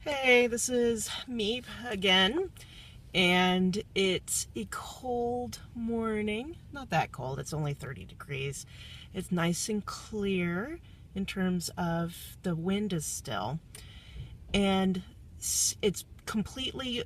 Hey, this is Meep again, and it's a cold morning. Not that cold, it's only 30 degrees. It's nice and clear in terms of the wind is still, and it's completely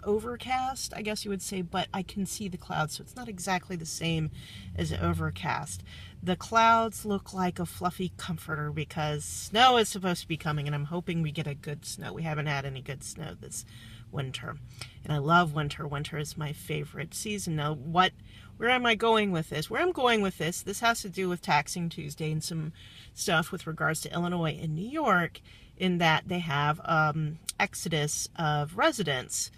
overcast, I guess you would say, but I can see the clouds, so it's not exactly the same as overcast. The clouds look like a fluffy comforter because snow is supposed to be coming, and I'm hoping we get a good snow. We haven't had any good snow this winter, and I love winter. Winter is my favorite season. Now, where am I going with this? Where I'm going with this has to do with Taxing Tuesday and some stuff with regards to Illinois and New York, in that they have exodus of residents,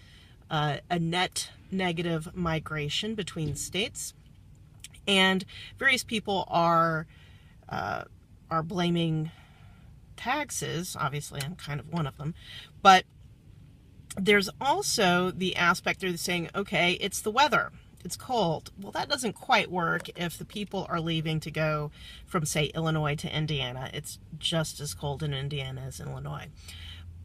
a net negative migration between states, and various people are blaming taxes. Obviously, I'm kind of one of them, but there's also the aspect they're saying, okay, it's the weather. It's cold. Well, that doesn't quite work if the people are leaving to go from, say, Illinois to Indiana. It's just as cold in Indiana as in Illinois.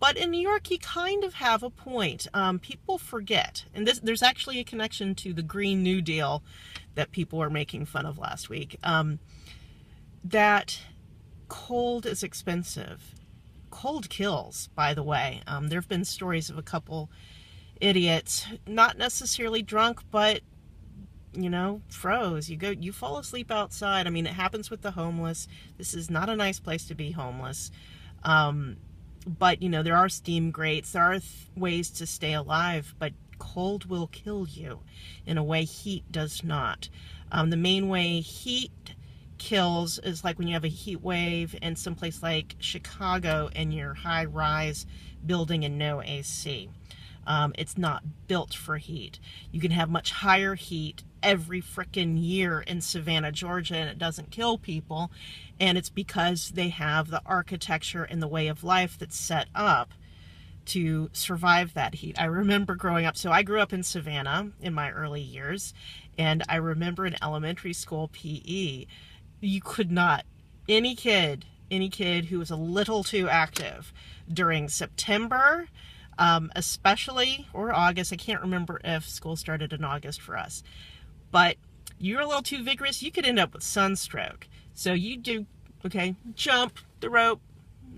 But in New York, you kind of have a point. People forget, and there's actually a connection to the Green New Deal that people were making fun of last week, that cold is expensive. Cold kills, by the way. There have been stories of a couple idiots, not necessarily drunk, but froze. You fall asleep outside. I mean, it happens with the homeless. This is not a nice place to be homeless. But, there are steam grates. There are ways to stay alive, but cold will kill you in a way heat does not. The main way heat kills is like when you have a heat wave in someplace like Chicago and your high-rise building and no AC. It's not built for heat. You can have much higher heat every frickin' year in Savannah, Georgia, and it doesn't kill people. And it's because they have the architecture and the way of life that's set up to survive that heat. I remember growing up, so I grew up in Savannah in my early years, and I remember in elementary school PE, you could not, any kid who was a little too active during September, especially, or August, I can't remember if school started in August for us, but you're a little too vigorous, you could end up with sunstroke. So you do, okay, jump the rope,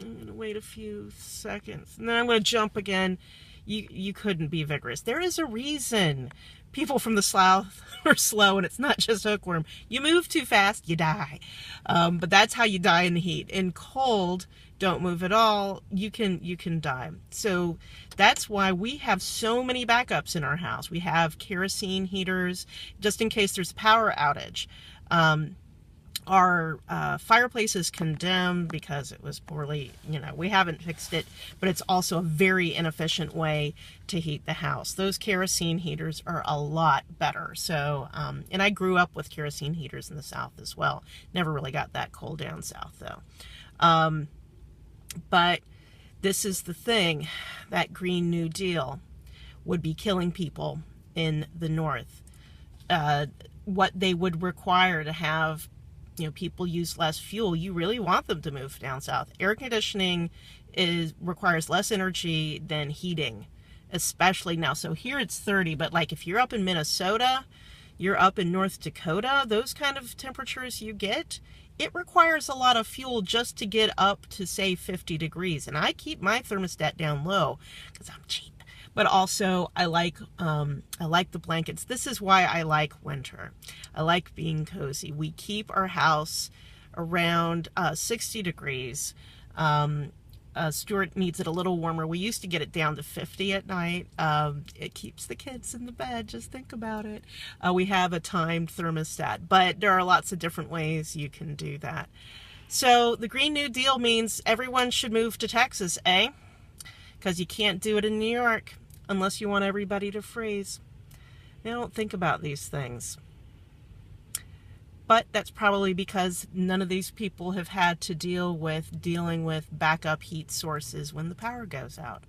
I'm going to wait a few seconds, and then I'm going to jump again. You couldn't be vigorous. There is a reason people from the South are slow, and it's not just hookworm. You move too fast, you die. But that's how you die in the heat. In cold, don't move at all, you can die. So that's why we have so many backups in our house. We have kerosene heaters just in case there's a power outage. Our fireplace is condemned because it was poorly, we haven't fixed it, but it's also a very inefficient way to heat the house. Those kerosene heaters are a lot better. So, and I grew up with kerosene heaters in the South as well. Never really got that cold down south though. But this is the thing, that Green New Deal would be killing people in the North. What they would require to have people use less fuel, you really want them to move down south. Air conditioning requires less energy than heating, especially now. So here it's 30, but like if you're up in Minnesota, you're up in North Dakota, those kind of temperatures you get, it requires a lot of fuel just to get up to, say, 50 degrees. And I keep my thermostat down low because I'm cheap. But also, I like the blankets. This is why I like winter. I like being cozy. We keep our house around 60 degrees. Stuart needs it a little warmer. We used to get it down to 50 at night. It keeps the kids in the bed. Just think about it. We have a timed thermostat, but there are lots of different ways you can do that. So the Green New Deal means everyone should move to Texas, eh? Because you can't do it in New York unless you want everybody to freeze. They don't think about these things. But that's probably because none of these people have had to dealing with backup heat sources when the power goes out.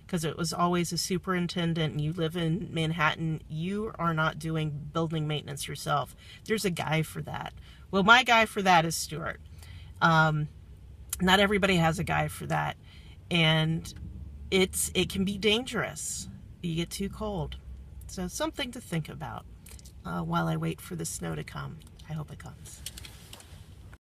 Because it was always a superintendent, and you live in Manhattan, you are not doing building maintenance yourself. There's a guy for that. Well, my guy for that is Stuart. Not everybody has a guy for that. and it can be dangerous. You get too cold. So something to think about while I wait for the snow to come. I hope it comes.